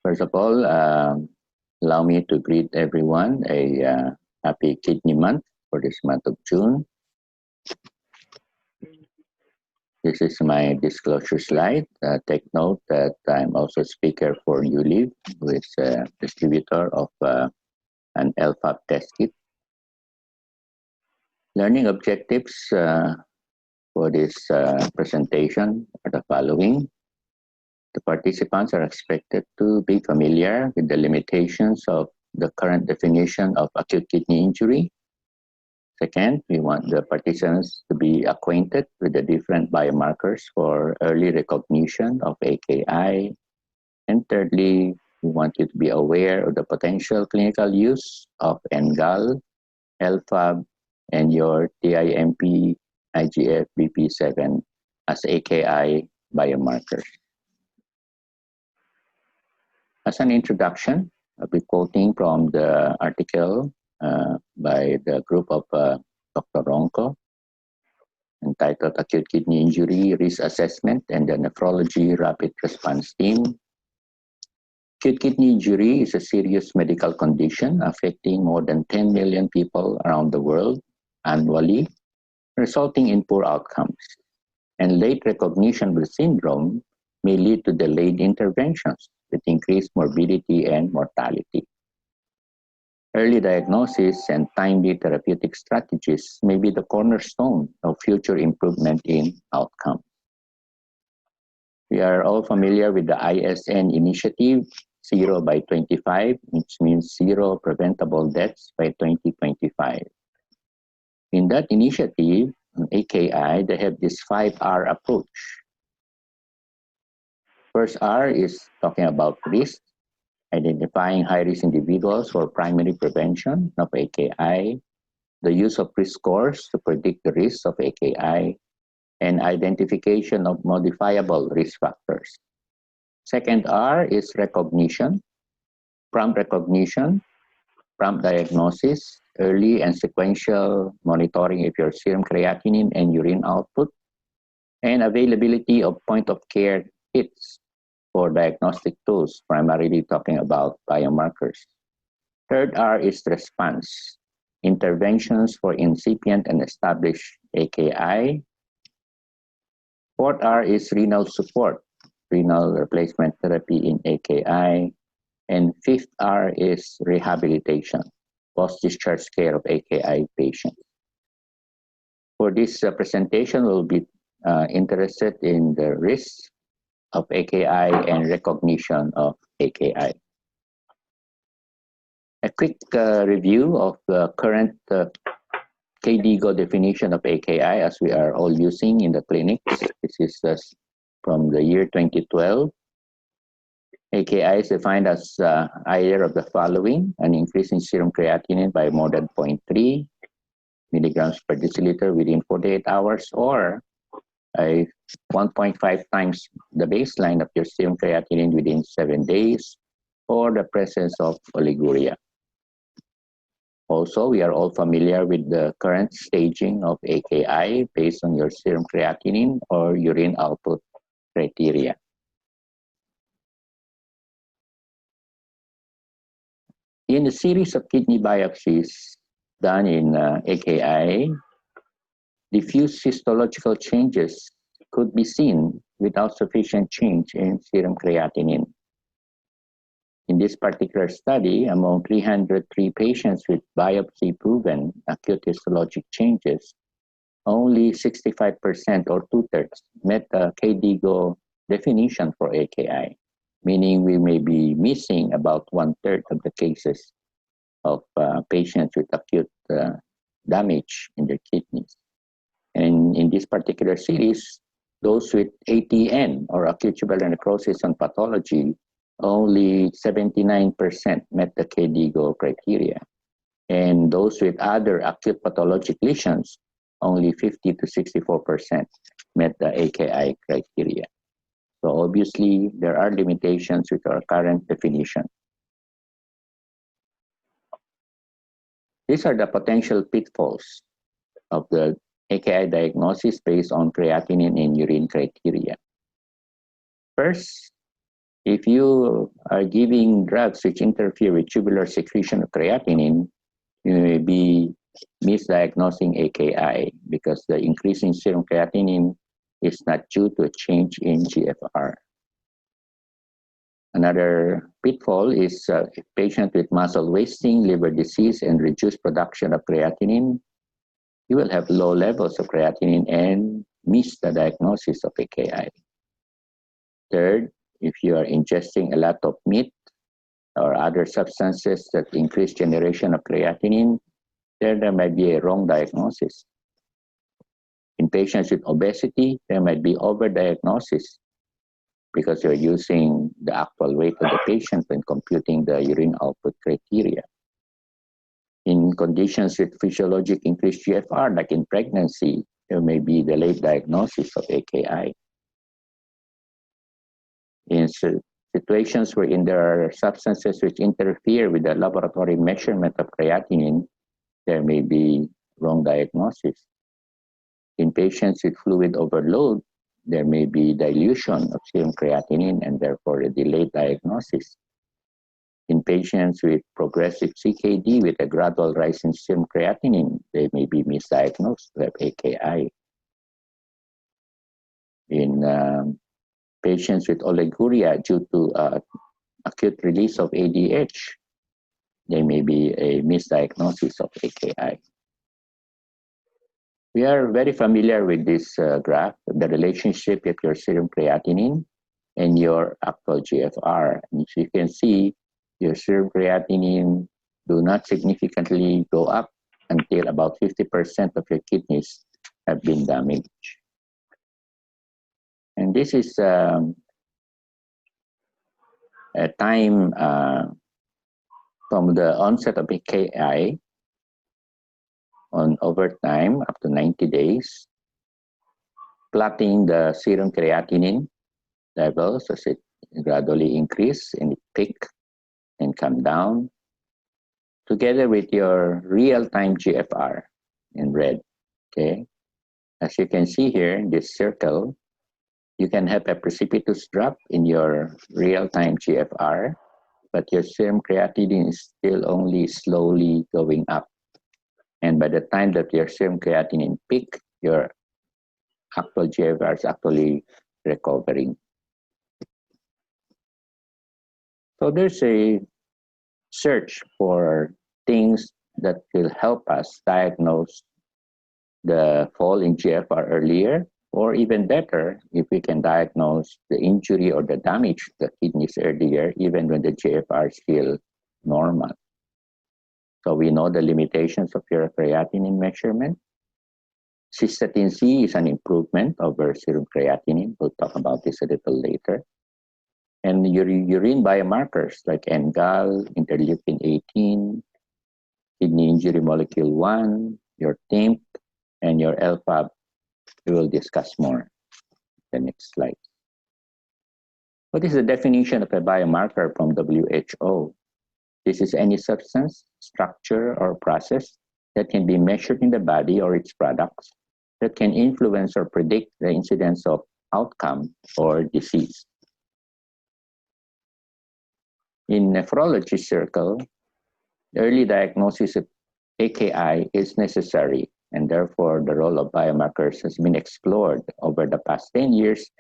First of all, allow me to greet everyone a happy kidney month for this month of June. This is my disclosure slide. Take note that I'm also speaker for ULIV, who is a distributor of an LFAB test kit. Learning objectives for this presentation are the following. The participants are expected to be familiar with the limitations of the current definition of acute kidney injury. Second, we want the participants to be acquainted with the different biomarkers for early recognition of AKI. And thirdly, we want you to be aware of the potential clinical use of NGAL, LFAB, and your TIMP, IGF, BP7 as AKI biomarkers. As an introduction, I'll be quoting from the article by the group of Dr. Ronco, entitled Acute Kidney Injury Risk Assessment and the Nephrology Rapid Response Team. Acute kidney injury is a serious medical condition affecting more than 10 million people around the world annually, resulting in poor outcomes. And late recognition of the syndrome may lead to delayed interventions with increased morbidity and mortality. Early diagnosis and timely therapeutic strategies may be the cornerstone of future improvement in outcome. We are all familiar with the ISN initiative, 0 by 25, which means 0 preventable deaths by 2025. In that initiative, AKI, they have this 5R approach. First R is talking about risk, identifying high-risk individuals for primary prevention of AKI, the use of risk scores to predict the risks of AKI, and identification of modifiable risk factors. Second R is recognition, prompt diagnosis, early and sequential monitoring of your serum creatinine and urine output, and availability of point-of-care kits for diagnostic tools, primarily talking about biomarkers. Third R is response, interventions for incipient and established AKI. Fourth R is renal support, renal replacement therapy in AKI. And fifth R is rehabilitation, post-discharge care of AKI patients. For this presentation, we'll be interested in the risks of AKI and recognition of AKI. A quick review of the current KDIGO definition of AKI as we are all using in the clinics. This is from the year 2012. AKI is defined as either of the following: an increase in serum creatinine by more than 0.3 milligrams per deciliter within 48 hours, or a 1.5 times the baseline of your serum creatinine within 7 days, or the presence of oliguria. Also, we are all familiar with the current staging of AKI based on your serum creatinine or urine output criteria. In a series of kidney biopsies done in AKI, diffuse histological changes could be seen without sufficient change in serum creatinine. In this particular study, among 303 patients with biopsy-proven acute histologic changes, only 65% or 2/3 met the KDIGO definition for AKI, meaning we may be missing about 1/3 of the cases of patients with acute damage in their kidneys. And in this particular series, those with ATN or acute tubular necrosis and pathology, only 79% met the KDIGO criteria. And those with other acute pathologic lesions, only 50 to 64% met the AKI criteria. So obviously, there are limitations with our current definition. These are the potential pitfalls of the AKI diagnosis based on creatinine and urine criteria. First, If you are giving drugs which interfere with tubular secretion of creatinine, you may be misdiagnosing AKI because the increase in serum creatinine is not due to a change in GFR. Another pitfall is a patient with muscle wasting, liver disease, and reduced production of creatinine. You will have low levels of creatinine and miss the diagnosis of AKI. Third, if you are ingesting a lot of meat or other substances that increase generation of creatinine, then there might be a wrong diagnosis. In patients with obesity, there might be overdiagnosis because you're using the actual weight of the patient when computing the urine output criteria. In conditions with physiologic increased GFR, like in pregnancy, there may be the late diagnosis of AKI. In situations wherein there are substances which interfere with the laboratory measurement of creatinine, there may be wrong diagnosis. In patients with fluid overload, there may be dilution of serum creatinine and therefore a delayed diagnosis. In patients with progressive CKD with a gradual rise in serum creatinine, they may be misdiagnosed with AKI. In patients with oliguria due to acute release of ADH, there may be a misdiagnosis of AKI. We are very familiar with this graph, the relationship of your serum creatinine and your actual GFR. And as you can see, your serum creatinine do not significantly go up until about 50% of your kidneys have been damaged. And this is a time from the onset of AKI on over time, up to 90 days, plotting the serum creatinine levels as it gradually increase and it peak and come down, together with your real-time GFR in red, okay? As you can see here in this circle, you can have a precipitous drop in your real-time GFR, but your serum creatinine is still only slowly going up. And by the time that your serum creatinine peak, your actual GFR is actually recovering. So there's a search for things that will help us diagnose the fall in GFR earlier, or even better, if we can diagnose the injury or the damage to the kidneys earlier, even when the GFR is still normal. So we know the limitations of your creatinine measurement. Cystatin C is an improvement over serum creatinine. We'll talk about this a little later. And your urine biomarkers like NGAL, interleukin 18, kidney injury molecule 1, your TIMP, and your LFAB, we will discuss more in the next slide. What is the definition of a biomarker from WHO? This is any substance, structure, or process that can be measured in the body or its products that can influence or predict the incidence of outcome or disease. In nephrology circle, early diagnosis of AKI is necessary, and therefore the role of biomarkers has been explored. Over the past 10 years,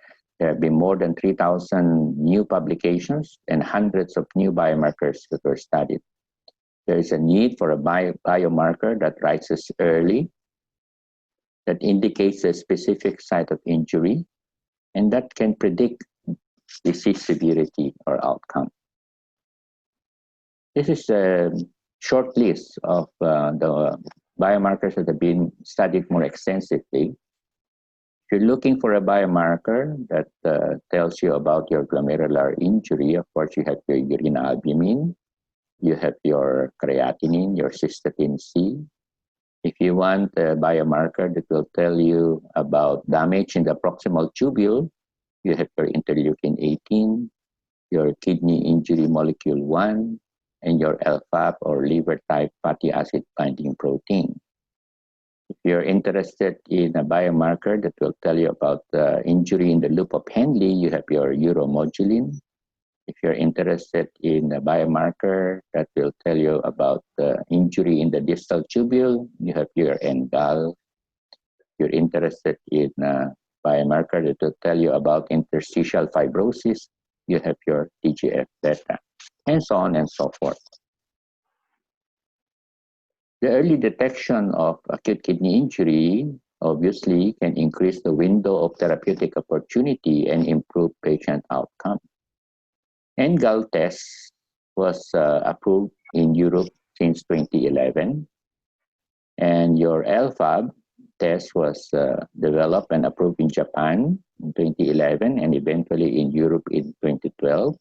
there have been more than 3,000 new publications and hundreds of new biomarkers that were studied. There is a need for a biomarker that rises early, that indicates a specific site of injury, and that can predict disease severity or outcome. This is a short list of the biomarkers that have been studied more extensively. If you're looking for a biomarker that tells you about your glomerular injury, of course, you have your urine albumin, you have your creatinine, your cystatin C. If you want a biomarker that will tell you about damage in the proximal tubule, you have your interleukin 18, your kidney injury molecule 1, and your LFAB or liver type fatty acid binding protein. If you're interested in a biomarker that will tell you about the injury in the loop of Henle, you have your uromodulin, If you're interested in a biomarker that will tell you about the injury in the distal tubule, you have your NGAL. If you're interested in a biomarker that will tell you about interstitial fibrosis, you have your TGF-beta, and so on and so forth. The early detection of acute kidney injury obviously can increase the window of therapeutic opportunity and improve patient outcome. NGAL test was approved in Europe since 2011, and your LFAB test was developed and approved in Japan in 2011 and eventually in Europe in 2012.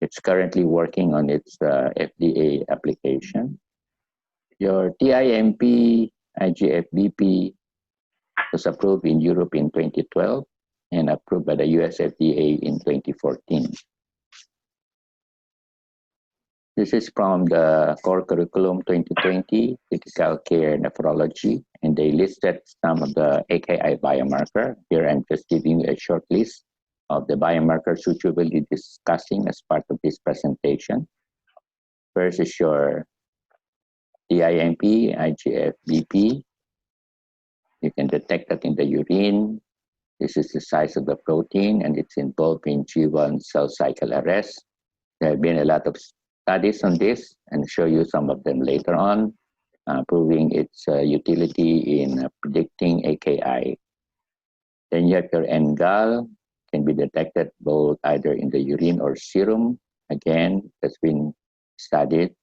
It's currently working on its FDA application. Your TIMP IGF-BP was approved in Europe in 2012 and approved by the US FDA in 2014. This is from the Core Curriculum 2020, Critical Care Nephrology, and they listed some of the AKI biomarker. Here I'm just giving you a short list of the biomarkers which we will be discussing as part of this presentation. First is your TIMP, IGF-BP. You can detect that in the urine. This is the size of the protein, and it's involved in G1 cell cycle arrest. There have been a lot of studies on this, and show you some of them later on, proving its utility in predicting AKI. Then you have your NGAL, can be detected both either in the urine or serum. Again, that's been studied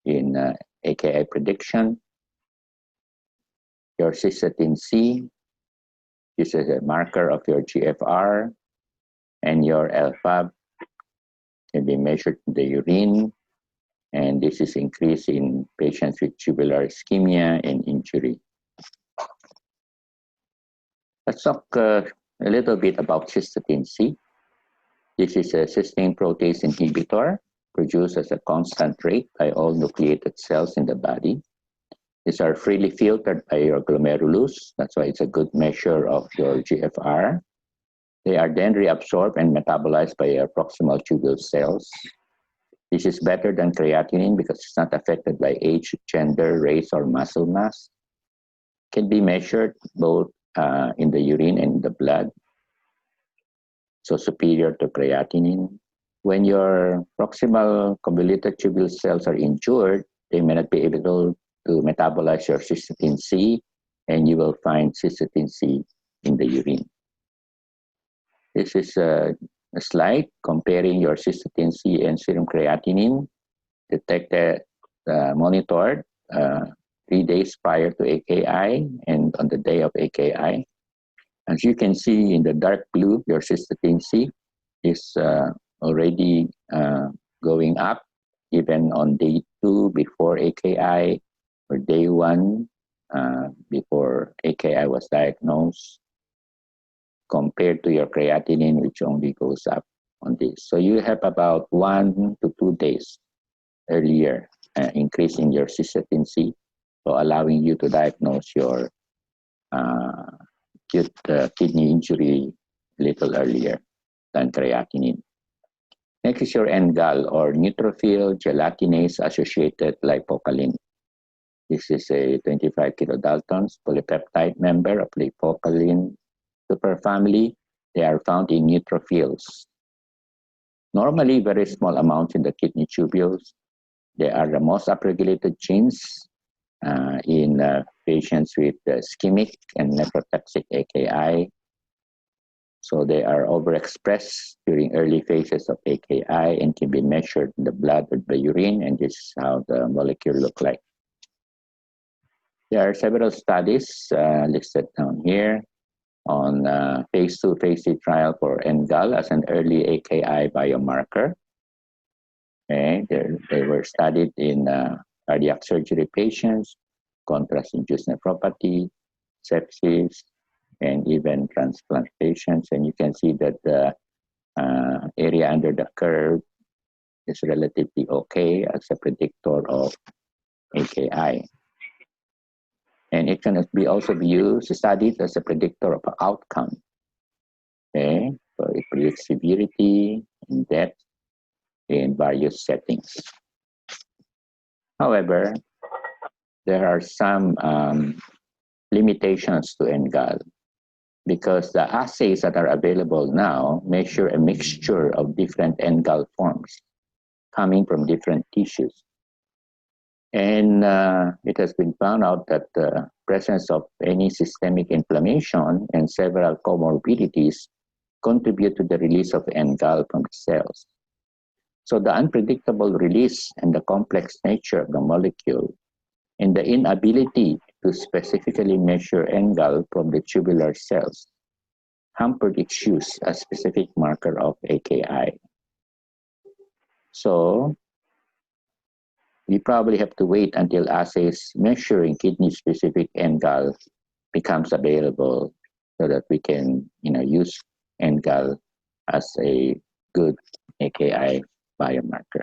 in AKI prediction. Your Cystatin C, this is a marker of your GFR, and your LFAB can be measured in the urine, and this is increased in patients with tubular ischemia and injury. Let's talk a little bit about Cystatin C. This is a cysteine protease inhibitor produced as a constant rate by all nucleated cells in the body. These are freely filtered by your glomerulus. That's why it's a good measure of your GFR. They are then reabsorbed and metabolized by your proximal tubule cells. This is better than creatinine because it's not affected by age, gender, race, or muscle mass. Can be measured both in the urine and in the blood. So superior to creatinine. When your proximal convoluted tubule cells are injured, they may not be able to metabolize your cystatin C, and you will find cystatin C in the urine. This is a slide comparing your cystatin C and serum creatinine detected, monitored 3 days prior to AKI and on the day of AKI. As you can see in the dark blue, your cystatin C is already going up even on day 2 before AKI or day 1 before AKI was diagnosed, compared to your creatinine, which only goes up on this. So you have about 1 to 2 days earlier increase in your cystatin C, so allowing you to diagnose your acute kidney injury a little earlier than creatinine. Next is your NGAL, or neutrophil gelatinase associated lipocalin. This is a 25 kilodaltons polypeptide member of lipocalin superfamily. They are found in neutrophils. Normally very small amounts in the kidney tubules. They are the most upregulated genes in patients with ischemic and nephrotoxic AKI. So they are overexpressed during early phases of AKI and can be measured in the blood or the urine, and this is how the molecule look like. There are several studies listed down here on phase 2, phase 3 trial for NGAL as an early AKI biomarker. Okay, they were studied in cardiac surgery patients, contrast-induced nephropathy, sepsis, and even transplant patients. And you can see that the area under the curve is relatively okay as a predictor of AKI. And it can be also be used, studied as a predictor of outcome. Okay, so it predicts severity, in depth in various settings. However, there are some limitations to NGAL because the assays that are available now measure a mixture of different NGAL forms coming from different tissues. And it has been found out that the presence of any systemic inflammation and several comorbidities contribute to the release of NGAL from the cells. So the unpredictable release and the complex nature of the molecule and the inability to specifically measure NGAL from the tubular cells hampered its use as specific marker of AKI. So we probably have to wait until assays measuring kidney-specific NGAL becomes available so that we can, use NGAL as a good AKI biomarker.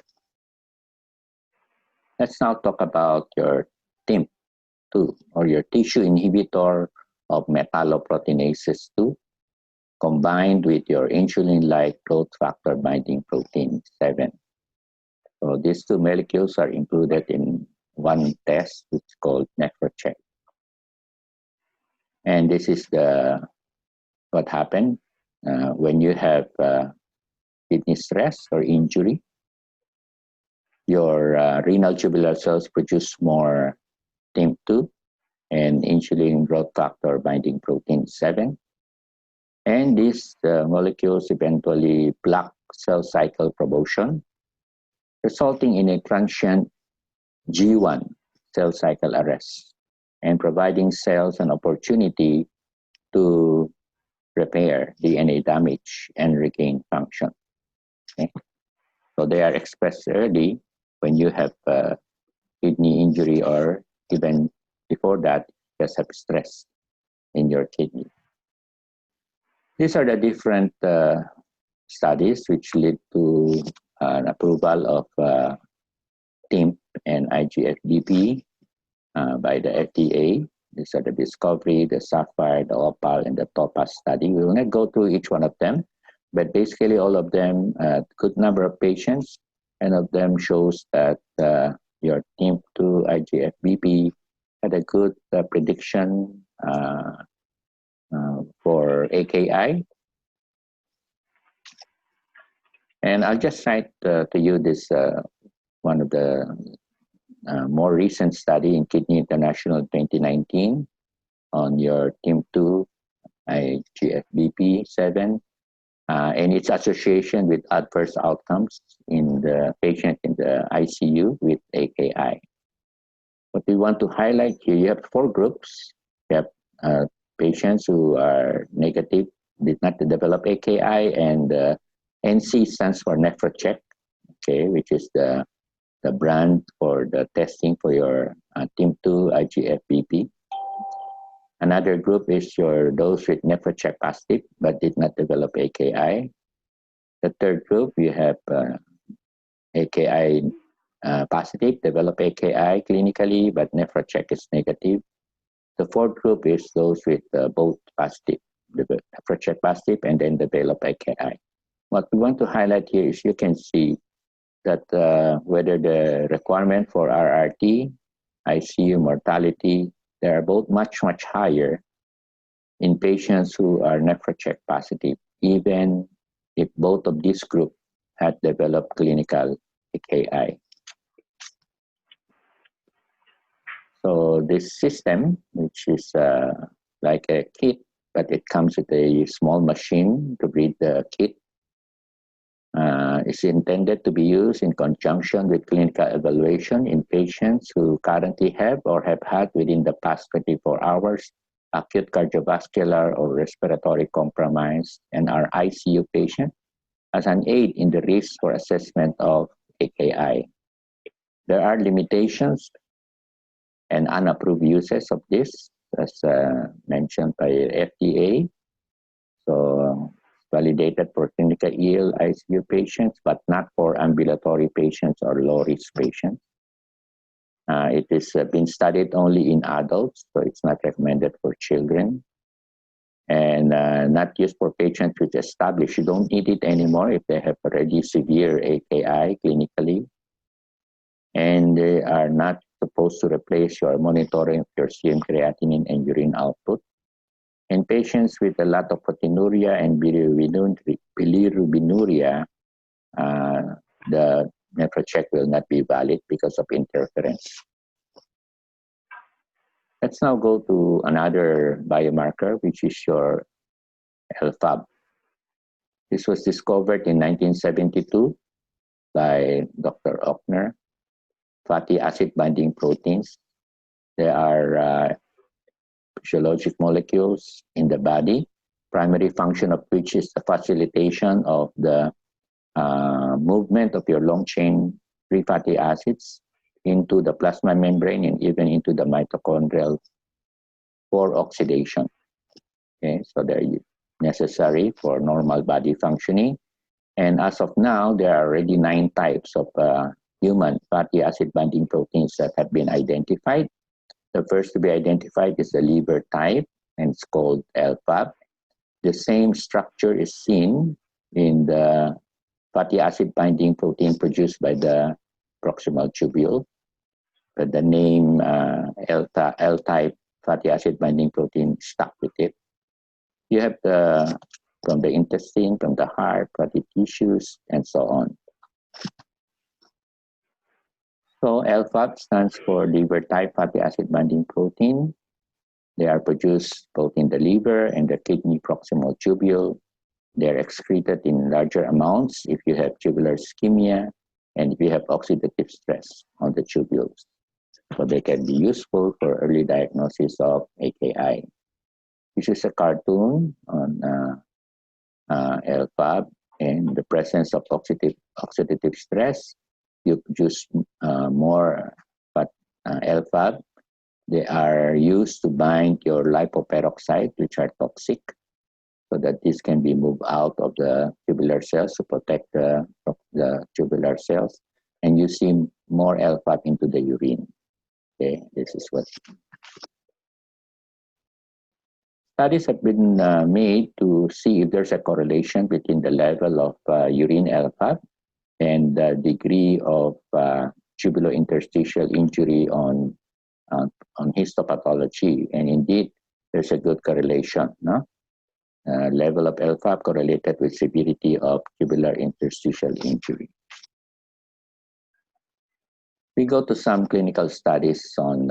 Let's now talk about your TIMP2 or your tissue inhibitor of metalloproteinases 2 combined with your insulin-like growth factor binding protein 7. So these two molecules are included in one test, which is called NephroCheck. And this is what happened when you have kidney stress or injury. Your renal tubular cells produce more TIMP2 and insulin growth factor binding protein 7. And these molecules eventually block cell cycle promotion, resulting in a transient G1 cell cycle arrest and providing cells an opportunity to repair DNA damage and regain function. Okay? So they are expressed early when you have kidney injury or even before that, just have stress in your kidney. These are the different studies which lead to an approval of TIMP and IGF-BP by the FDA. These are the Discovery, the Sapphire, the Opal, and the Topaz study. We will not go through each one of them, but basically all of them, a good number of patients, and of them shows that your TIMP2 IGF-BP had a good prediction for AKI. And I'll just cite to you this one of the more recent study in Kidney International 2019 on your TIMP2 IGF-BP 7 and its association with adverse outcomes in the patient in the ICU with AKI. What we want to highlight here, you have 4 groups. You have patients who are negative, did not develop AKI, and NC stands for NephroCheck, okay, which is the brand for the testing for your TIMP2 IGF-BP. Another group is those with NephroCheck positive but did not develop AKI. The third group, you have AKI positive, develop AKI clinically, but NephroCheck is negative. The fourth group is those with both positive, NephroCheck positive, and then develop AKI. What we want to highlight here is you can see that whether the requirement for RRT, ICU mortality, they are both much, much higher in patients who are NephroCheck positive, even if both of these groups had developed clinical AKI. So this system, which is like a kit, but it comes with a small machine to read the kit, is intended to be used in conjunction with clinical evaluation in patients who currently have or have had within the past 24 hours acute cardiovascular or respiratory compromise and are ICU patients as an aid in the risk for assessment of AKI. There are limitations and unapproved uses of this, as mentioned by FDA. So validated for clinical ill ICU patients, but not for ambulatory patients or low-risk patients. It is been studied only in adults, so it's not recommended for children. and not used for patients with established. You don't need it anymore if they have already severe AKI clinically, and they are not supposed to replace your monitoring of your serum creatinine and urine output. In patients with a lot of proteinuria and bilirubinuria, the NephroCheck will not be valid because of interference. Let's now go to another biomarker, which is your LFAB. This was discovered in 1972 by Dr. Ochner. Fatty acid binding proteins. They are physiologic molecules in the body, primary function of which is the facilitation of the movement of your long-chain free fatty acids into the plasma membrane and even into the mitochondrial for oxidation. Okay, so they're necessary for normal body functioning. And as of now, there are already 9 types of human fatty acid binding proteins that have been identified. The first to be identified is the liver type, and it's called LFAB. The same structure is seen in the fatty acid binding protein produced by the proximal tubule, but the name L-type fatty acid binding protein stuck with it. You have from the intestine, from the heart, fatty tissues, and so on. So LFAB stands for liver type fatty acid binding protein. They are produced both in the liver and the kidney proximal tubule. They're excreted in larger amounts if you have tubular ischemia and if you have oxidative stress on the tubules. So they can be useful for early diagnosis of AKI. This is a cartoon on LFAB and the presence of oxidative stress. You produce more LFAB. They are used to bind your lipoperoxide, which are toxic, so that this can be moved out of the tubular cells to protect the tubular cells. And you see more LFAB into the urine. Okay, this is what. Studies have been made to see if there's a correlation between the level of urine LFAB and the degree of tubulointerstitial injury on histopathology. And indeed, there's a good correlation. No? Level of LFAB correlated with severity of tubular interstitial injury. We go to some clinical studies on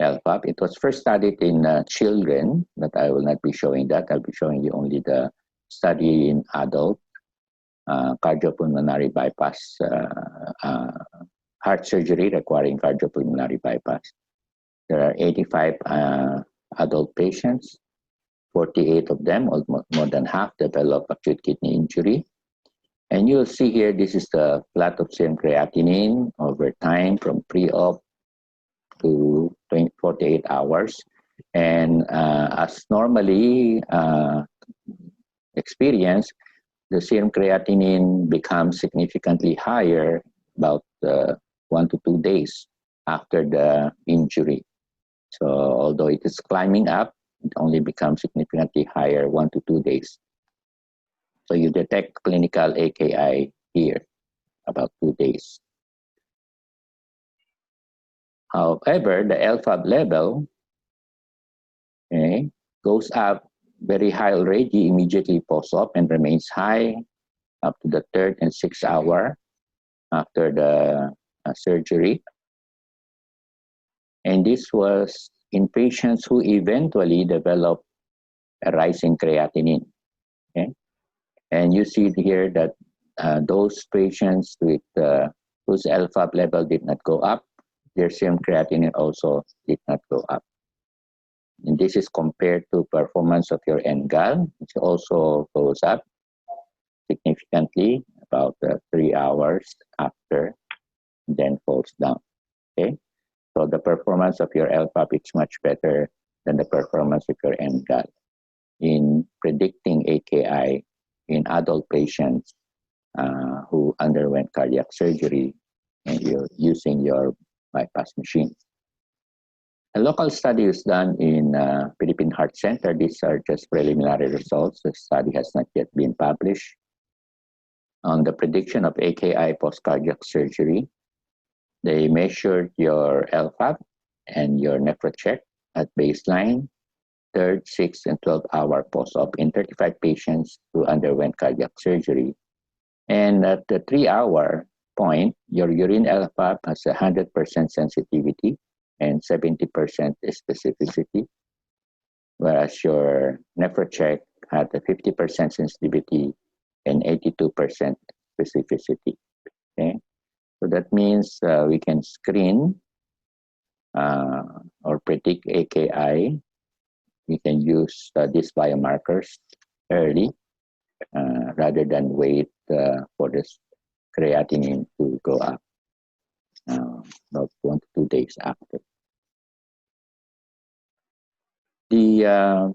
LFAB. It was first studied in children, but I will not be showing that. I'll be showing you only the study in adult cardiopulmonary bypass, heart surgery requiring cardiopulmonary bypass. There are 85 adult patients. 48 of them, almost more than half, develop acute kidney injury. And you'll see here, this is the plot of serum creatinine over time from pre-op to 48 hours. And as normally experienced, the serum creatinine becomes significantly higher about 1 to 2 days after the injury. So although it is climbing up, it only becomes significantly higher 1 to 2 days. So you detect clinical AKI here, about 2 days. However, the LFAB level goes up very high already immediately post-op and remains high up to the 3rd and 6th hour after the surgery. And this was in patients who eventually developed a rise in creatinine. Okay? And you see here that those patients with whose LFAB level did not go up, their serum creatinine also did not go up. And this is compared to performance of your NGAL, which also goes up significantly about 3 hours after, then falls down. Okay, so the performance of your LFAB is much better than the performance of your NGAL in predicting AKI in adult patients who underwent cardiac surgery and you're using your bypass machine. A local study was done in Philippine Heart Center. These are just preliminary results. The study has not yet been published. On the prediction of AKI post-cardiac surgery, they measured your LFAB and your NephroCheck at baseline, 3rd, 6th, and 12-hour post-op in 35 patients who underwent cardiac surgery. And at the 3-hour point, your urine LFAB has 100% sensitivity and 70% specificity, whereas your NephroCheck had a 50% sensitivity and 82% specificity. Okay, so that means we can screen or predict AKI. We can use these biomarkers early rather than wait for this creatinine to go up about 1 to 2 days after. There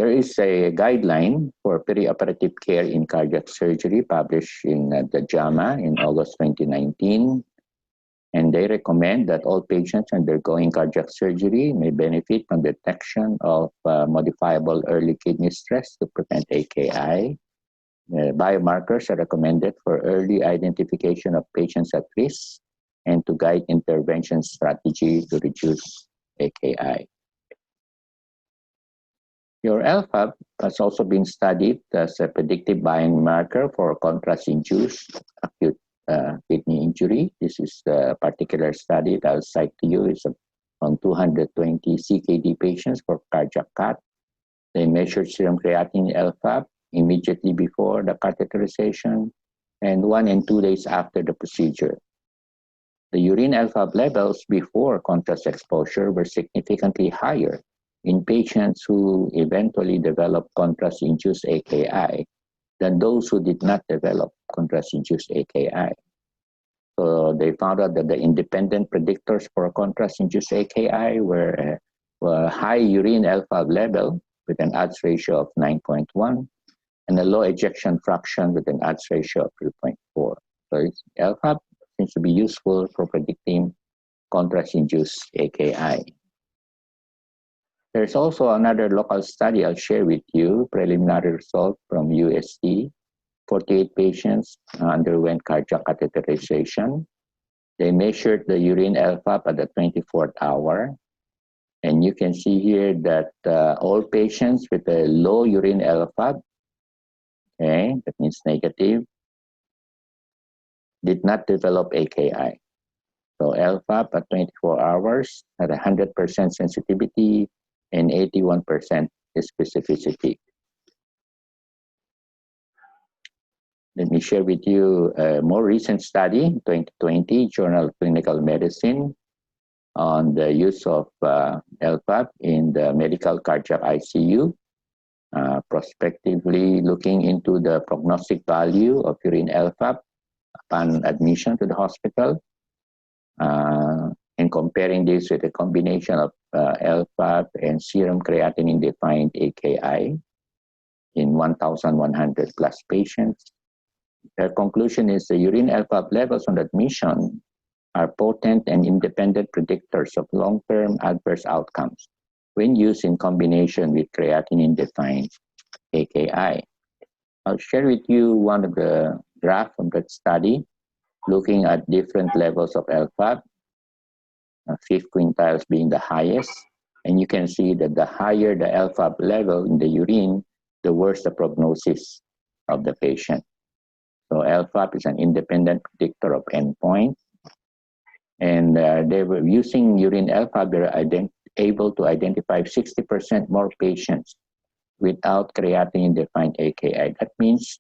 is a guideline for perioperative care in cardiac surgery published in the JAMA in August 2019. And they recommend that all patients undergoing cardiac surgery may benefit from detection of modifiable early kidney stress to prevent AKI. Biomarkers are recommended for early identification of patients at risk and to guide intervention strategy to reduce AKI. Your LFAB has also been studied as a predictive biomarker for contrast-induced acute kidney injury. This is a particular study that I'll cite to you. It's on 220 CKD patients for cardiac cath. They measured serum creatinine LFAB immediately before the catheterization and 1 and 2 days after the procedure. The urine LFAB levels before contrast exposure were significantly higher in patients who eventually developed contrast-induced AKI than those who did not develop contrast-induced AKI. So they found out that the independent predictors for contrast-induced AKI were high urine LFAB level with an odds ratio of 9.1 and a low ejection fraction with an odds ratio of 3.4. So LFAB seems to be useful for predicting contrast-induced AKI. There's also another local study I'll share with you, preliminary result from UST. 48 patients underwent cardiac catheterization. They measured the urine LFAB at the 24th hour. And you can see here that all patients with a low urine LFAB, okay, that means negative, did not develop AKI. So LFAB at 24 hours had 100% sensitivity and 81% specificity. Let me share with you a more recent study, 2020, Journal of Clinical Medicine, on the use of LFAB in the medical cardiac ICU, prospectively looking into the prognostic value of urine LFAB upon admission to the hospital, and comparing this with a combination of LFAB and serum creatinine-defined AKI in 1,100 plus patients. Their conclusion is the urine LFAB levels on admission are potent and independent predictors of long-term adverse outcomes when used in combination with creatinine-defined AKI. I'll share with you one of the graphs from that study looking at different levels of LFAB, 5th quintiles being the highest. And you can see that the higher the LFAB level in the urine, the worse the prognosis of the patient. So LFAB is an independent predictor of endpoint. And they were using urine LFAB, they were able to identify 60% more patients without creatinine-defined AKI. That means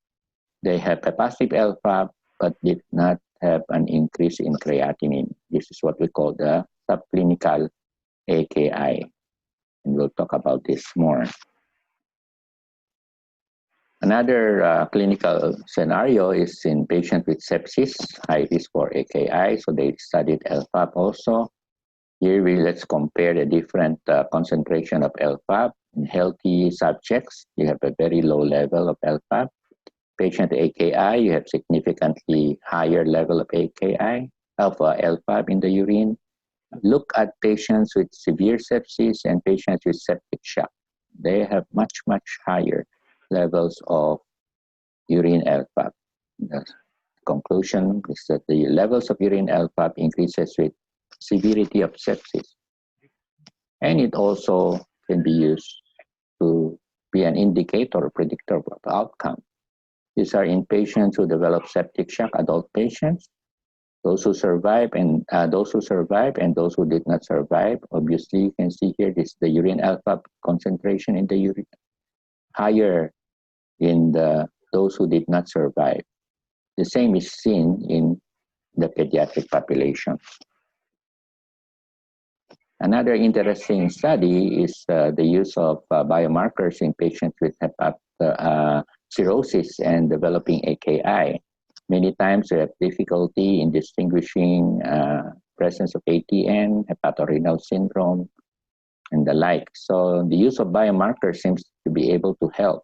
they have a positive LFAB, but did not have an increase in creatinine. This is what we call the subclinical AKI. And we'll talk about this more. Another clinical scenario is in patients with sepsis, high risk for AKI. So they studied LFAB also. Here let's compare the different concentration of LFAB. In healthy subjects, you have a very low level of LFAB. Patient AKI, you have significantly higher level of AKI, of LFAB in the urine. look at patients with severe sepsis and patients with septic shock. They have much, much higher levels of urine LFAB. The conclusion is that the levels of urine LFAB increases with severity of sepsis. And it also can be used to be an indicator or predictor of outcome. These are in patients who develop septic shock, adult patients, those who survive and those who did not survive. Obviously, you can see here this the urine alpha concentration in the urine higher in those who did not survive. The same is seen in the pediatric population. Another interesting study is the use of biomarkers in patients with cirrhosis and developing AKI. Many times we have difficulty in distinguishing presence of ATN, hepatorenal syndrome, and the like. So the use of biomarkers seems to be able to help,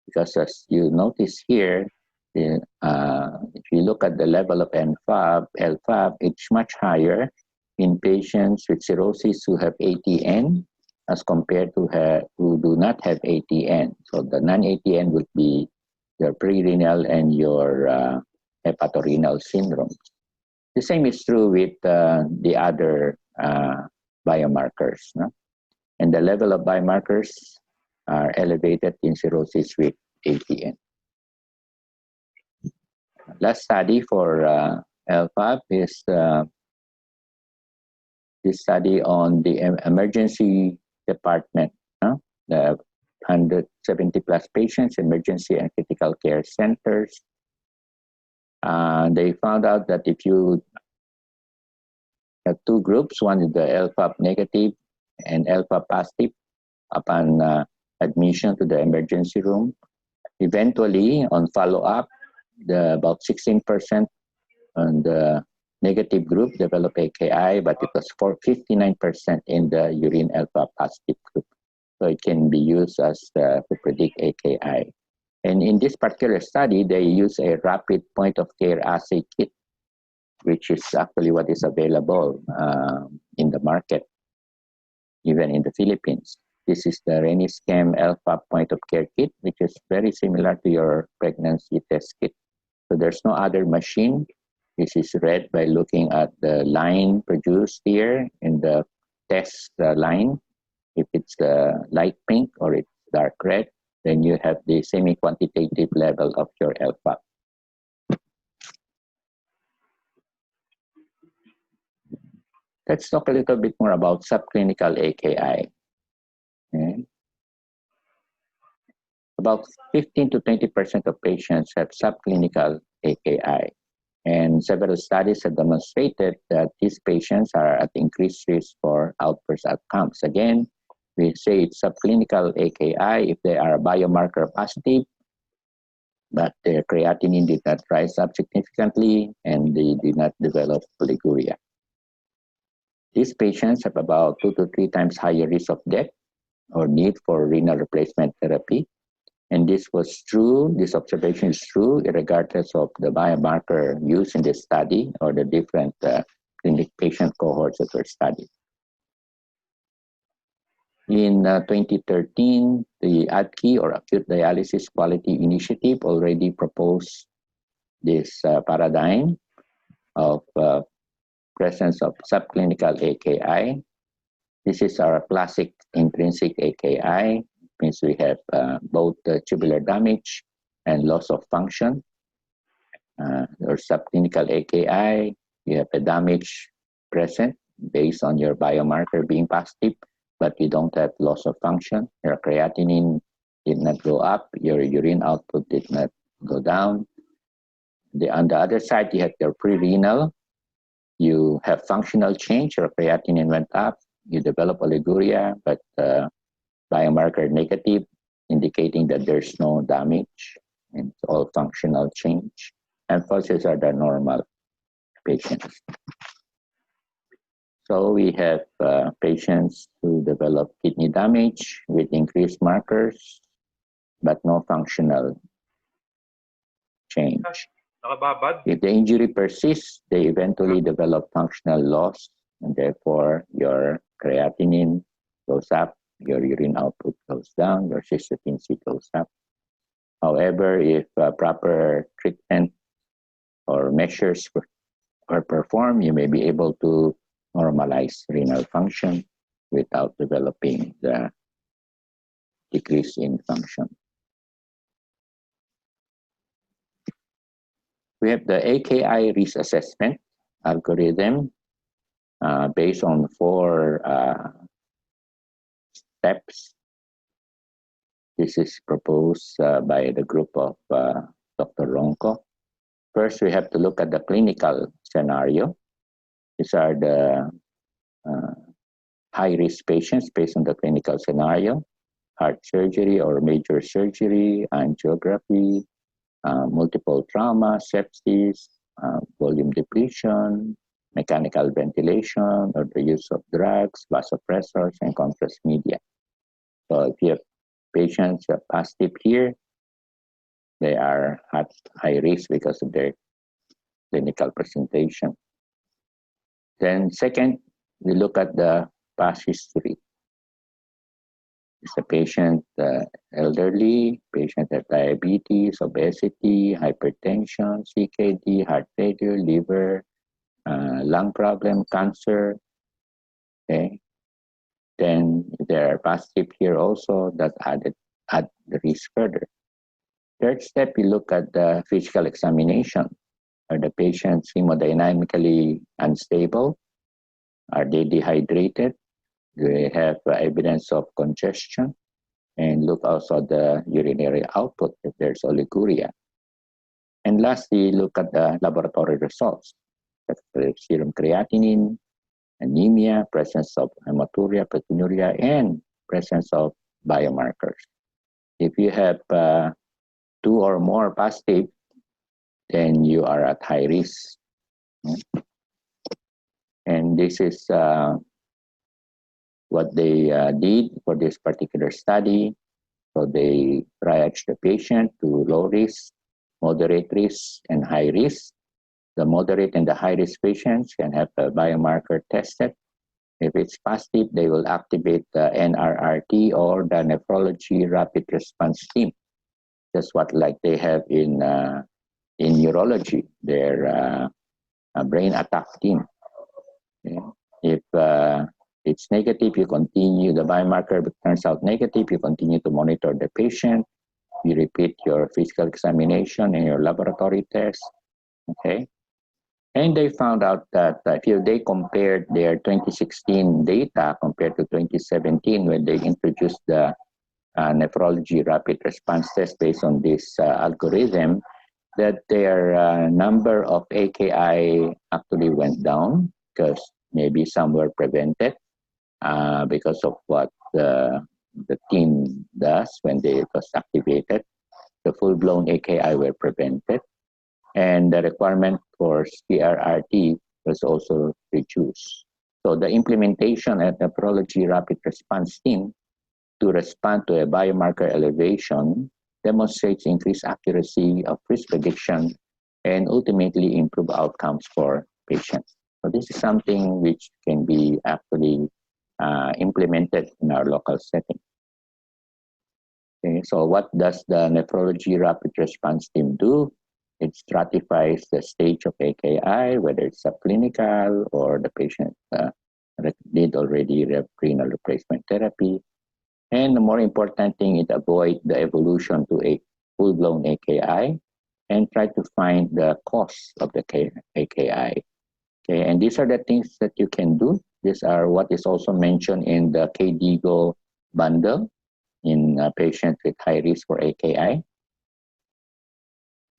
because as you notice here, if you look at the level of LFAB, it's much higher in patients with cirrhosis who have ATN as compared to who do not have ATN. So the non-ATN would be your prerenal and your hepatorenal syndrome. The same is true with the other biomarkers. No? And the level of biomarkers are elevated in cirrhosis with ATN. Last study for LFAB is this study on the emergency department. The 170 plus patients, emergency and critical care centers. They found out that if you have two groups, one is the LFAB negative and LFAB positive upon admission to the emergency room, eventually on follow-up, about 16% on the negative group developed AKI, but it was for 59% in the urine alpha positive group. So it can be used as to predict AKI. And in this particular study, they use a rapid point-of-care assay kit, which is actually what is available in the market, even in the Philippines. This is the ReniScam alpha point-of-care kit, which is very similar to your pregnancy test kit. So there's no other machine. This is read by looking at the line produced here in the test line. If it's light pink or it's dark red, then you have the semi-quantitative level of your alpha. Let's talk a little bit more about subclinical AKI. Okay. About 15 to 20% of patients have subclinical AKI. And several studies have demonstrated that these patients are at increased risk for adverse outcomes. Again, we say it's subclinical AKI if they are biomarker positive, but their creatinine did not rise up significantly and they did not develop oliguria. These patients have about 2 to 3 times higher risk of death or need for renal replacement therapy. And this was true, this observation is true regardless of the biomarker used in this study or the different clinic patient cohorts that were studied. In 2013, the ADQI or Acute Dialysis Quality Initiative already proposed this paradigm of presence of subclinical AKI. This is our classic intrinsic AKI. Means we have both tubular damage and loss of function. Or subclinical AKI, you have a damage present based on your biomarker being positive, but you don't have loss of function. Your creatinine did not go up, your urine output did not go down. On the other side, you have your prerenal. You have functional change, your creatinine went up, you develop oliguria, but biomarker negative, indicating that there's no damage and it's all functional change. And these are the normal patients. So we have patients who develop kidney damage with increased markers, but no functional change. If the injury persists, they eventually develop functional loss and therefore your creatinine goes up, your urine output goes down, your cystatin C goes up. However, if proper treatment or measures are performed, you may be able to normalize renal function without developing the decrease in function. We have the AKI Risk Assessment algorithm based on 4 steps. This is proposed by the group of Dr. Ronco. First, we have to look at the clinical scenario. These are the high-risk patients based on the clinical scenario: heart surgery or major surgery, angiography, multiple trauma, sepsis, volume depletion, mechanical ventilation, or the use of drugs, vasopressors, and contrast media. So if you have patients who are positive here, they are at high risk because of their clinical presentation. Then second, we look at the past history. Is the patient elderly, patient has diabetes, obesity, hypertension, CKD, heart failure, liver, lung problem, cancer. Okay. Then there are positive here also that add the risk further. Third step, we look at the physical examination. Are the patients hemodynamically unstable? Are they dehydrated? Do they have evidence of congestion? And look also at the urinary output if there's oliguria. And lastly, look at the laboratory results. That's the serum creatinine, anemia, presence of hematuria, proteinuria, and presence of biomarkers. If you have 2 or more positive, then you are at high risk. And this is what they did for this particular study. So they triaged the patient to low risk, moderate risk, and high risk. The moderate and the high risk patients can have a biomarker tested. If it's positive, they will activate the NRRT or the Nephrology Rapid Response Team. That's what like they have in neurology, their brain attack team. Okay. If it's negative, you continue, the biomarker turns out negative, you continue to monitor the patient, you repeat your physical examination and your laboratory test, okay? And they found out that if they compared their 2016 data compared to 2017 when they introduced the nephrology rapid response test based on this algorithm, that their number of AKI actually went down because maybe some were prevented because of what the team does when they was activated. The full-blown AKI were prevented, and the requirement for CRRT was also reduced. So the implementation of the nephrology rapid response team to respond to a biomarker elevation demonstrates increased accuracy of risk prediction and ultimately improve outcomes for patients. So this is something which can be actually implemented in our local setting. Okay, so what does the nephrology rapid response team do? It stratifies the stage of AKI, whether it's subclinical or the patient did already renal replacement therapy. And the more important thing, it avoids the evolution to a full-blown AKI and try to find the cause of the AKI. Okay, and these are the things that you can do. These are what is also mentioned in the KDIGO bundle in patients with high risk for AKI.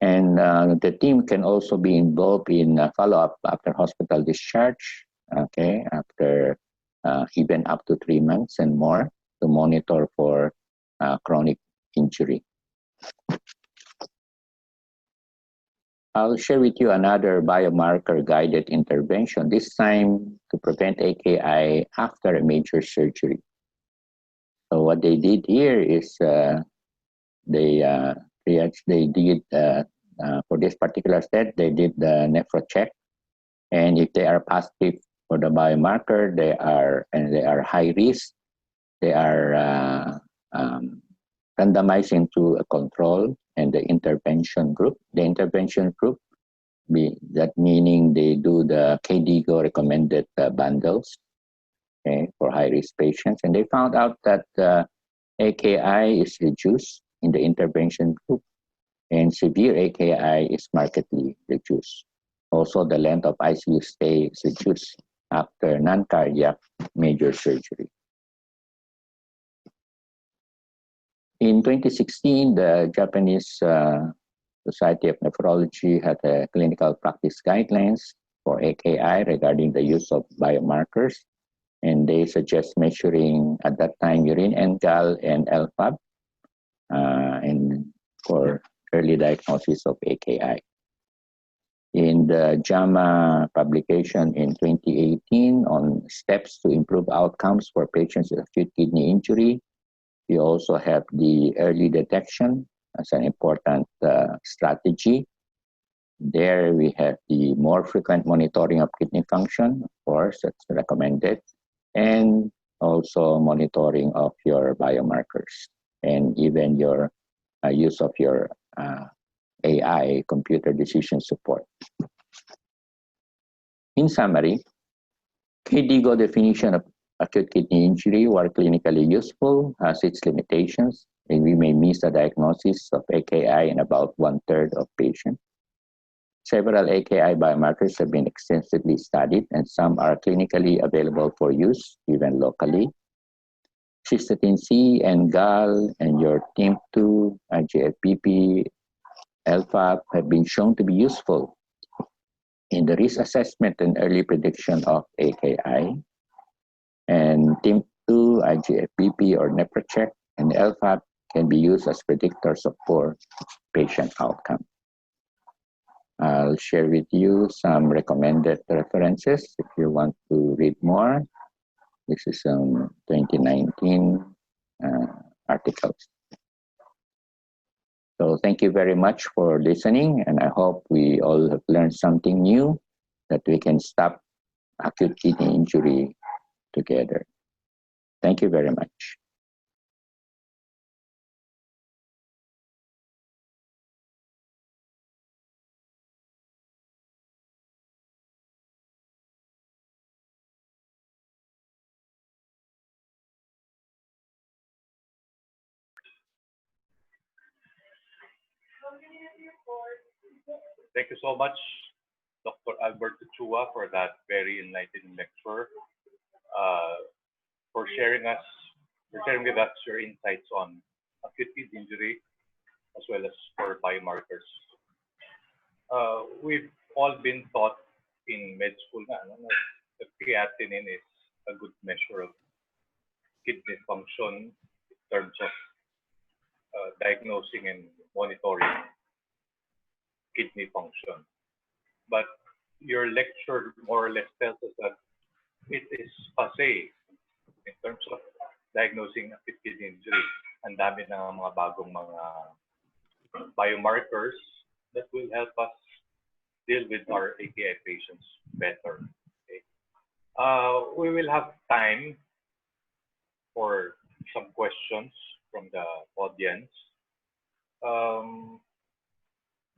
And the team can also be involved in follow-up after hospital discharge, okay, after even up to 3 months and more to monitor for chronic injury. I'll share with you another biomarker-guided intervention, this time to prevent AKI after a major surgery. So what they did here is they did, for this particular step, they did the nephro check. And if they are positive For the biomarker, they are high risk. They are randomized into a control and the intervention group. The intervention group, that meaning they do the KDIGO recommended bundles, okay, for high-risk patients. And they found out that AKI is reduced in the intervention group, and severe AKI is markedly reduced. Also, the length of ICU stay is reduced after non-cardiac major surgery. In 2016, the Japanese Society of Nephrology had a clinical practice guidelines for AKI regarding the use of biomarkers, and they suggest measuring at that time urine NGAL and LFAB and for early diagnosis of AKI. In the JAMA publication in 2018 on steps to improve outcomes for patients with acute kidney injury, we also have the early detection as an important strategy. There we have the more frequent monitoring of kidney function, of course, that's recommended, and also monitoring of your biomarkers and even your use of your AI, computer decision support. In summary, KDIGO definition of acute kidney injury, while clinically useful, has its limitations, and we may miss the diagnosis of AKI in about 1/3 of patients. Several AKI biomarkers have been extensively studied, and some are clinically available for use, even locally. Cystatin C, NGAL, and your TIMP2, IGFBP, LFAB have been shown to be useful in the risk assessment and early prediction of AKI. And TIMP2, IGFBP, or NephroCheck, and LFAB can be used as predictors of poor patient outcome. I'll share with you some recommended references if you want to read more. This is some 2019 articles. So thank you very much for listening, and I hope we all have learned something new that we can stop acute kidney injury together. Thank you very much. Thank you so much, Dr. Alberto Chua, for that very enlightening lecture, for sharing with us your insights on acute kidney injury as well as for biomarkers. We've all been taught in med school that creatinine is a good measure of kidney function in terms of diagnosing and monitoring kidney function. But your lecture more or less tells us that it is passé in terms of diagnosing acute kidney injury. Ang dami ng mga bagong mga biomarkers that will help us deal with our AKI patients better. Okay. We will have time for some questions from the audience.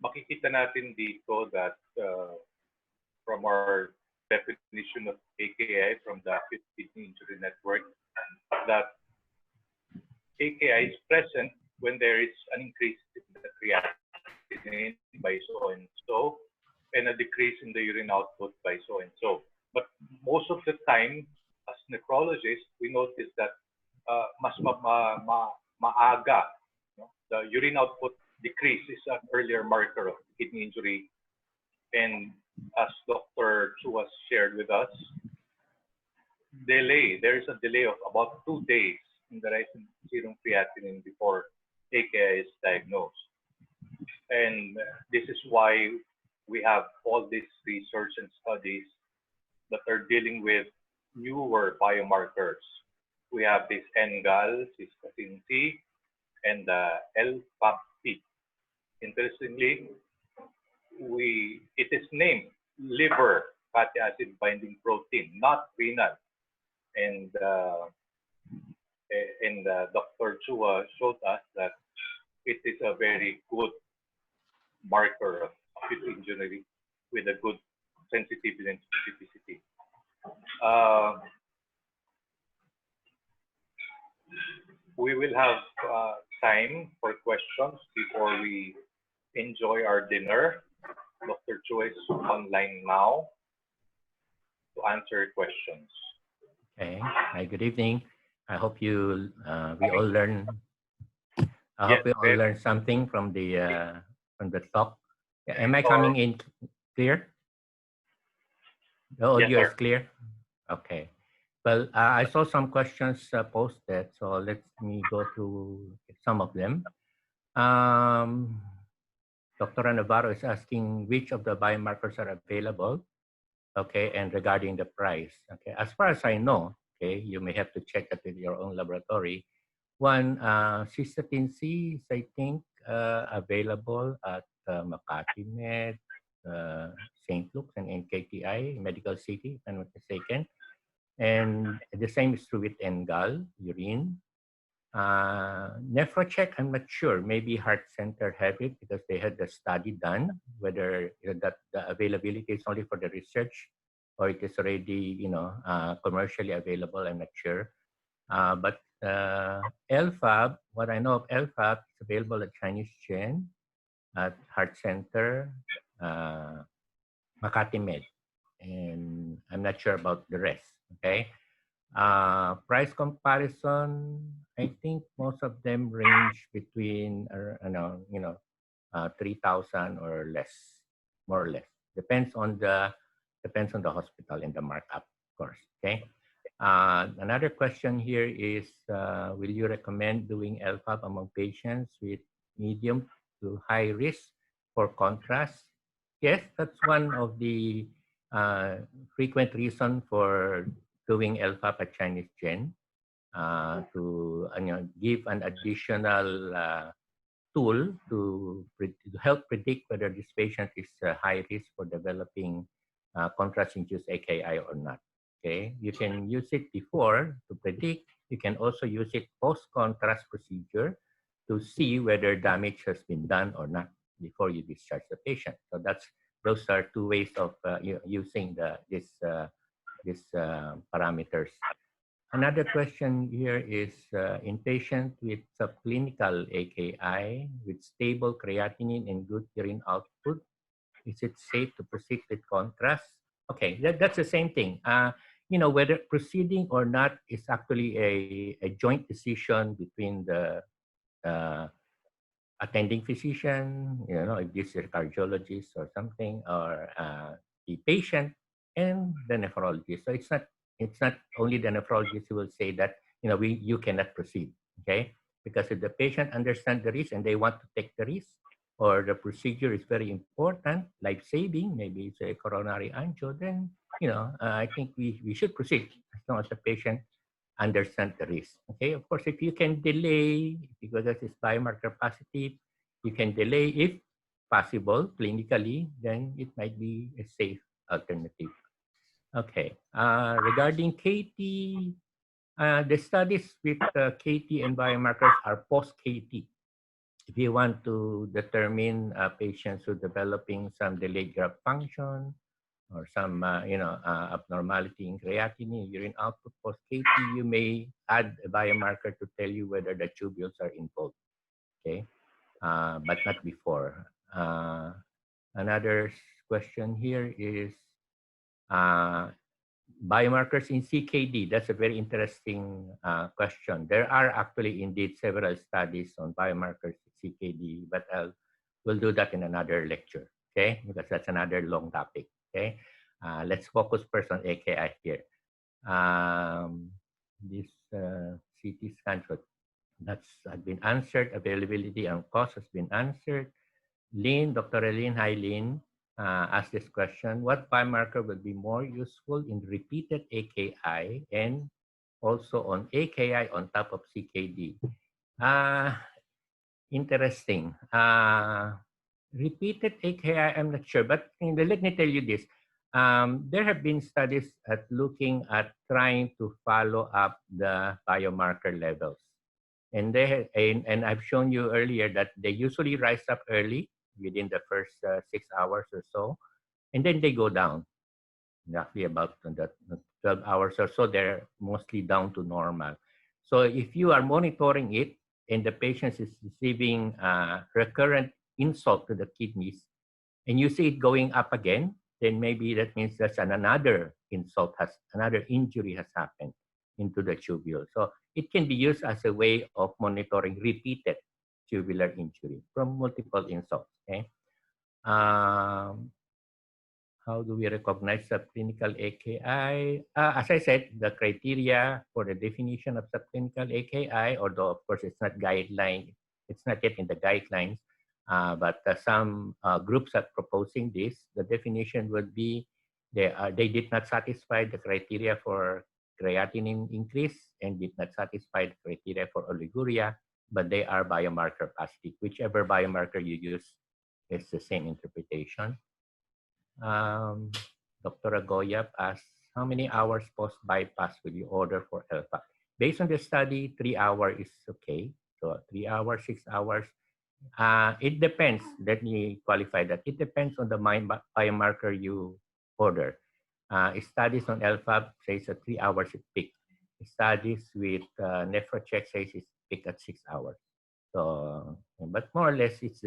Makikita natin dito that from our definition of AKI from the Acute Kidney Injury Network, that AKI is present when there is an increase in the creatinine by so and so, and a decrease in the urine output by so and so. But most of the time, as nephrologists, we notice that mas maaga, the urine output decrease is an earlier marker of kidney injury. And as Dr. Chu has shared with us, there is a delay of about 2 days in the rise in serum creatinine before AKI is diagnosed. And this is why we have all these research and studies that are dealing with newer biomarkers. We have this NGAL, Cystatin C, and the LFAB. Interestingly, it is named liver fatty acid binding protein, not renal. And Dr. Chua showed us that it is a very good marker of acute injury with a good sensitivity and specificity. We will have time for questions before we enjoy our dinner. Dr. Chua is online now to answer questions. Okay. Hi, good evening. I hope you we all learn. I hope we all learn something from the talk. Am I coming in clear? The audio is clear. Okay. Well, I saw some questions posted, so let me go through some of them. Dr. Navarro is asking which of the biomarkers are available, okay, and regarding the price. Okay, as far as I know, okay, you may have to check that with your own laboratory. One, Cystatin C is, I think, available at Makati Med, St. Luke's, and NKTI, Medical City, if I'm not mistaken. And the same is true with NGAL, urine. Nephrocheck, I'm not sure. Maybe Heart Center have it because they had the study done, whether that the availability is only for the research or it is already, commercially available. I'm not sure. But LFAB, what I know of LFAB, is available at Chinese Gen, at Heart Center, Makati Med, and I'm not sure about the rest. Okay. Price comparison, I think most of them range between 3,000 or less, more or less. Depends on the hospital and the markup, of course. Okay. Another question here is, will you recommend doing LFAB among patients with medium to high risk for contrast? Yes, that's one of the frequent reason for doing LFAB at Chinese Gen, to give an additional tool to help predict whether this patient is high risk for developing contrast-induced AKI or not. Okay, you can use it before to predict. You can also use it post-contrast procedure to see whether damage has been done or not before you discharge the patient. So those are two ways of using these parameters. Another question here is, in patients with subclinical AKI with stable creatinine and good urine output, is it safe to proceed with contrast? Okay, that's the same thing. Whether proceeding or not is actually a joint decision between the attending physician, if this is a cardiologist or something, or the patient and the nephrologist. So it's not only the nephrologist who will say that you cannot proceed. Okay, because if the patient understands the risk and they want to take the risk, or the procedure is very important, life-saving, maybe it's a coronary angio, then I think we should proceed as long as the patient understands the risk. Okay, of course, if you can delay, because that is biomarker positive, you can delay if possible clinically, then it might be a safe alternative. Okay, regarding KT, the studies with KT and biomarkers are post-KT. If you want to determine patients who are developing some delayed graft function or some abnormality in creatinine, urine output post-KT, you may add a biomarker to tell you whether the tubules are involved. Okay, but not before. Another question here is biomarkers in CKD. That's a very interesting question. There are actually indeed several studies on biomarkers in CKD, but we'll do that in another lecture, okay? Because that's another long topic, okay? Let's focus first on AKI here. This CT scan, that's been answered. Availability and cost has been answered. Lynn, Dr. Lynn, hi Lynn. Ask this question: what biomarker will be more useful in repeated AKI and also on AKI on top of CKD? Interesting. Repeated AKI, I'm not sure, but let me tell you this. There have been studies at looking at trying to follow up the biomarker levels. And and I've shown you earlier that they usually rise up early within the first 6 hours or so, and then they go down. Roughly about 12 hours or so, they're mostly down to normal. So if you are monitoring it and the patient is receiving recurrent insult to the kidneys, and you see it going up again, then maybe that means that another another injury has happened into the tubule. So it can be used as a way of monitoring repeated tubular injury from multiple insults. Okay. How do we recognize subclinical AKI? As I said, the criteria for the definition of subclinical AKI, although of course it's not guideline, it's not yet in the guidelines, but some groups are proposing this. The definition would be they did not satisfy the criteria for creatinine increase and did not satisfy the criteria for oliguria, but they are biomarker positive. Whichever biomarker you use is the same interpretation. Dr. Agoyap asks, how many hours post-bypass will you order for LFAP? Based on the study, 3 hours is okay. So 3 hours, 6 hours. It depends. Let me qualify that. It depends on the biomarker you order. Studies on LFAP says that 3 hours it peak. Studies with NephroCheck says it's peak at 6 hours. So, but more or less it's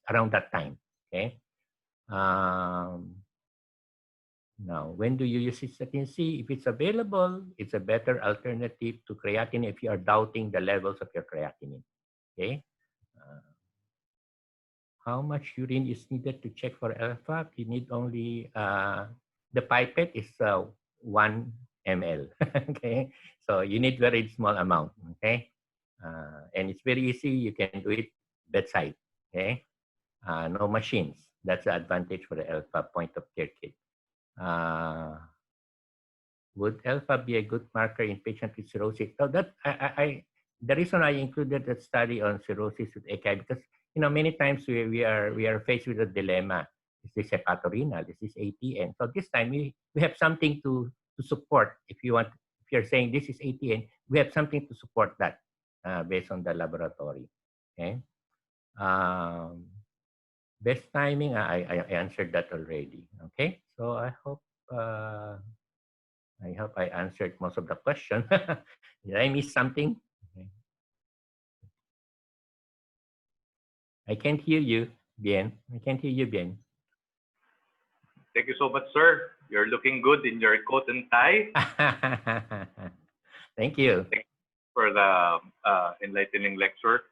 around that time. Okay. Now, when do you use Cystatin C? If it's available, it's a better alternative to creatinine if you are doubting the levels of your creatinine. Okay. How much urine is needed to check for LFAP? You need only, the pipette is 1 ml. Okay. So you need very small amount. Okay. And it's very easy. You can do it bedside. Okay. No machines. That's the advantage for the LFAP point of care kit. Would LFAP be a good marker in patients with cirrhosis? So that the reason I included that study on cirrhosis with AKI, because many times we are faced with a dilemma. Is this hepatorenal? Is this ATN? So this time we have something to support. If you're saying this is ATN, we have something to support that based on the laboratory. Okay. Best timing, I answered that already. Okay, so I hope I answered most of the question. Did I miss something? Okay. I can't hear you, Bien. I can't hear you, Bien. Thank you so much, sir. You're looking good in your coat and tie. Thank you. Thank you for the enlightening lecture.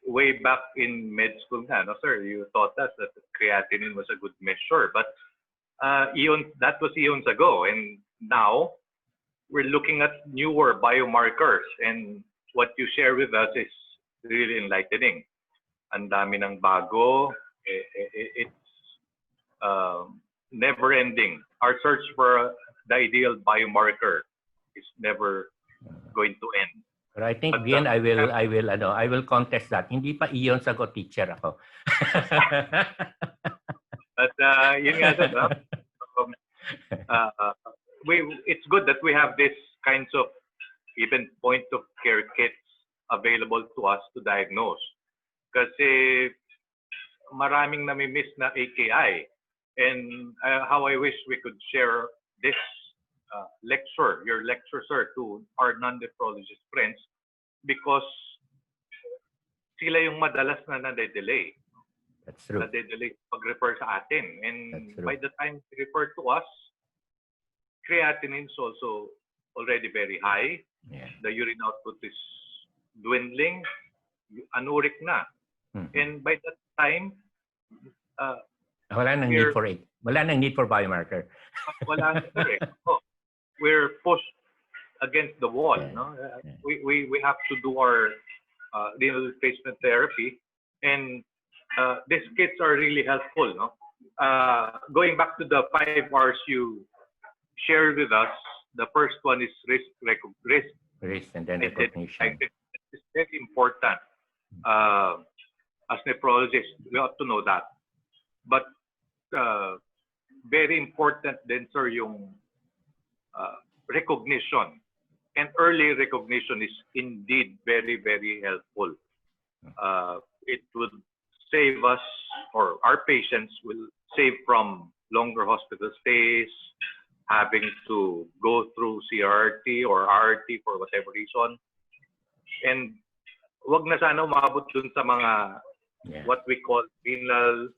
Way back in med school, sir, you taught us that creatinine was a good measure, but that was eons ago, and now we're looking at newer biomarkers, and what you share with us is really enlightening. Ang dami ng bago. It's never ending. Our search for the ideal biomarker is never going to end. But I think Bien, I will contest that. Hindi pa iyon sagot, teacher ako. But yun nga sir, it's good that we have this kinds of even point of care kits available to us to diagnose. Kasi maraming nami-miss na AKI. And how I wish we could share this lecture, your lecture, sir, to our non-nephrologist friends, because sila yung madalas na nade-delay. That's true. Nade-delay pag-refer sa atin. And by the time they refer to us, creatinine is also already very high. Yeah. The urine output is dwindling. Anuric na. And by that time, wala nang need for it. Wala nang need for biomarker. Wala nang correct. So, we're pushed against the wall. Yeah. No? We have to do our renal replacement therapy, and these kits are really helpful. No? Going back to the 5 hours you shared with us, the first one is risk and then recognition. It's very important. As nephrologists, we ought to know that. But very important din, sir, yung recognition. And early recognition is indeed very, very helpful. It would save us, or our patients will save from longer hospital stays, having to go through CRT or RT for whatever reason. And wag na sana umabot dun sa mga what we call renal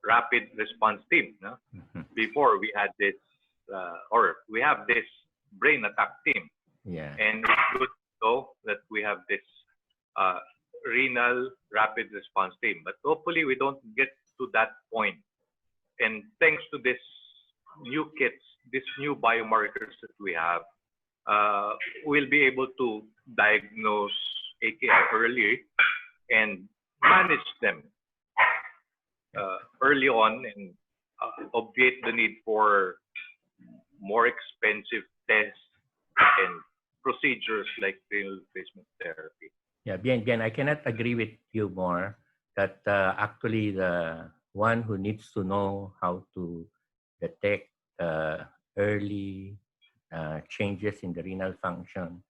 rapid response team. No? Before we had this, or we have this brain attack team. Yeah. And it's good to know that we have this renal rapid response team. But hopefully we don't get to that point. And thanks to this new kits, these new biomarkers that we have, we'll be able to diagnose AKI early and manage them early on, and obviate the need for more expensive tests and procedures like renal replacement therapy. Yeah, Bien, I cannot agree with you more that actually the one who needs to know how to detect early changes in the renal function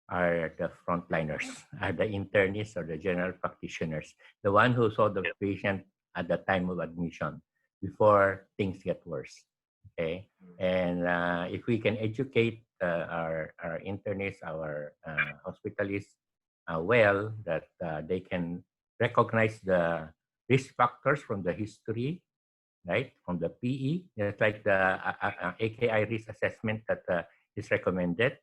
are the frontliners, are the internists or the general practitioners, the one who saw the patient at the time of admission before things get worse. Okay, and if we can educate our internists, our hospitalists well, that they can recognize the risk factors from the history, right, from the PE, just like the AKI risk assessment that is recommended,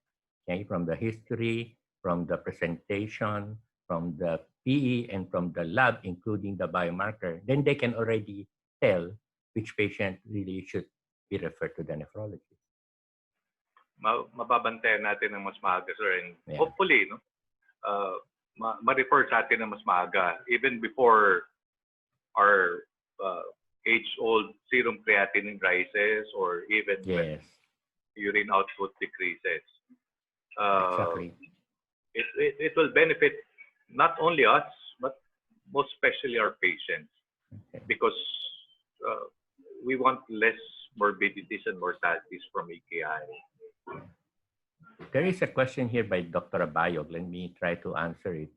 okay, from the history, from the presentation, from the PE, and from the lab, including the biomarker, then they can already tell which patient really should be referred to the nephrologist. Mababantayan natin ng mas maaga, sir, and hopefully, no, ma-refer sa atin ng mas maaga, even before our age-old serum creatinine rises, or even when urine output decreases. Exactly. It will benefit not only us, but most especially our patients, because we want less morbidities and mortalities from AKI. There is a question here by Dr. Abayog. Let me try to answer it.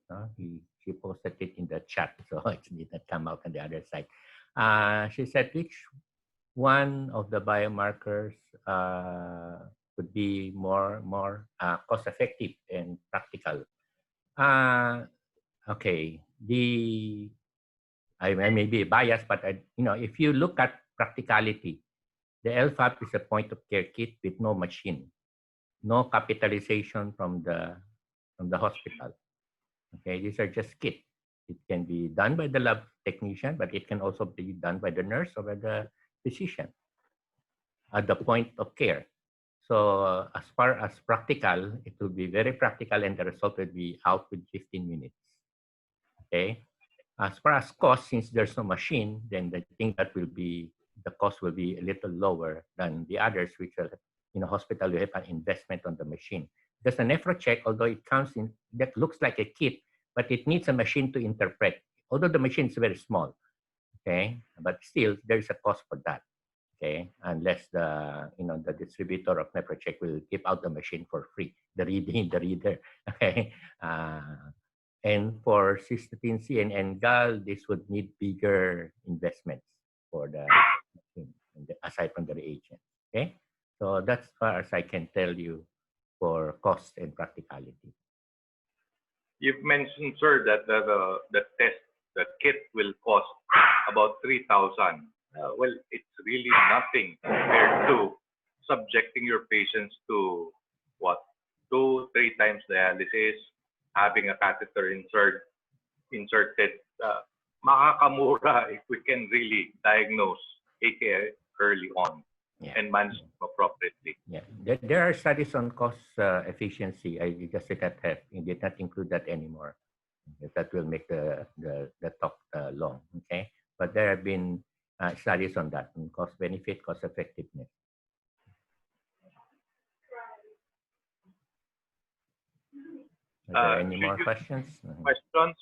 She posted it in the chat, so it did not come out on the other side. She said, which one of the biomarkers would be more cost-effective and practical? Okay, I may be biased, but if you look at practicality, the LFAP is a point-of-care kit with no machine, no capitalization from the hospital. Okay, these are just kits. It can be done by the lab technician, but it can also be done by the nurse or by the physician at the point of care. So as far as practical, it will be very practical, and the result will be out with 15 minutes. Okay. As far as cost, since there's no machine, then I think that the cost will be a little lower than the others, which are in a hospital, you have an investment on the machine. Because the NephroCheck, although it comes in, that looks like a kit, but it needs a machine to interpret. Although the machine is very small, okay, but still there is a cost for that, okay, unless the distributor of NephroCheck will give out the machine for free, the reader, okay. And for Cystatin C and NGAL, this would need bigger investments for the aside from the reagent, okay. So that's as far as I can tell you for cost and practicality. You've mentioned, sir, that the kit will cost about 3,000. Well, it's really nothing compared to subjecting your patients to what, 2-3 times dialysis, having a catheter inserted. Makakamura if we can really diagnose AKI early on. And manage appropriately. Yeah, there are studies on cost efficiency. I just did not include that anymore. That will make the talk long. Okay, but there have been studies on that, on cost benefit, cost effectiveness. Are there any more questions? Questions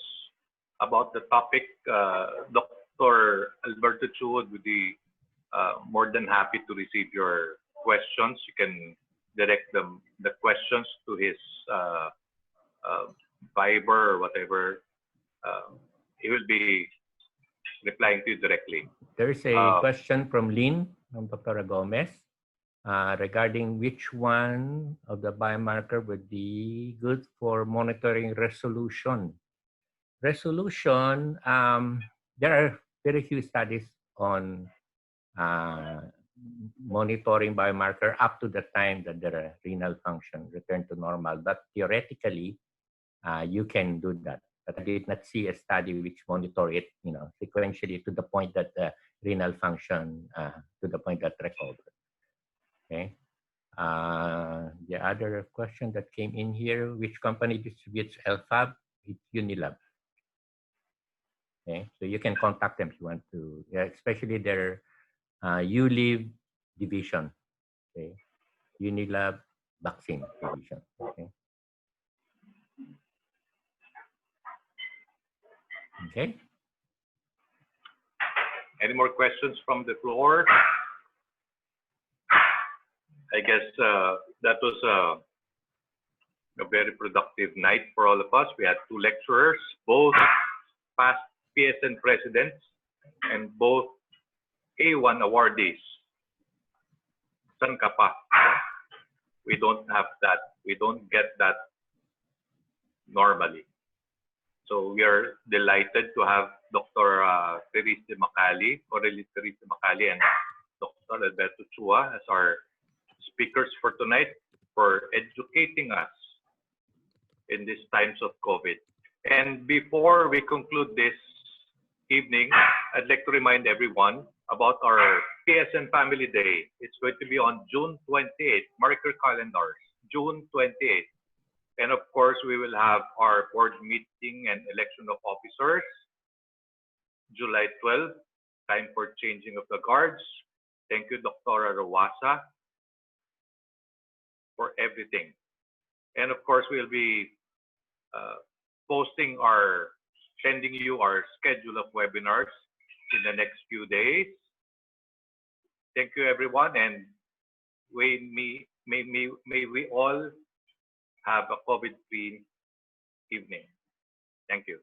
about the topic, Dr. Alberto Chuod with the more than happy to receive your questions. You can direct the questions to his Viber or whatever. He will be replying to you directly. There is a question from Lynn, from Dr. Gomez, regarding which one of the biomarker would be good for monitoring resolution. Resolution, there are very few studies on monitoring biomarker up to the time that the renal function return to normal. But theoretically, you can do that. But I did not see a study which monitor it, sequentially to the point that the renal function, to the point that recovered. Okay. The other question that came in here, which company distributes LFAB? It's Unilab. Okay, so you can contact them if you want to, especially their ULIV division. Okay, Unilab vaccine division. Okay. Okay. Any more questions from the floor? I guess that was a very productive night for all of us. We had 2 lecturers, both past PSN presidents and both A1 awardees. San ka pa? We don't have that. We don't get that normally. So we are delighted to have Dr. Therese de Macali, and Dr. Alberto Chua as our speakers for tonight, for educating us in these times of COVID. And before we conclude this evening, I'd like to remind everyone about our PSN Family Day. It's going to be on June 28th. Mark your calendars, June 28th. And of course, we will have our board meeting and election of officers. July 12th, time for changing of the guards. Thank you, Dr. Rawasa, for everything. And of course, we'll be sending you our schedule of webinars in the next few days. Thank you, everyone, and may we all have a COVID-free evening. Thank you.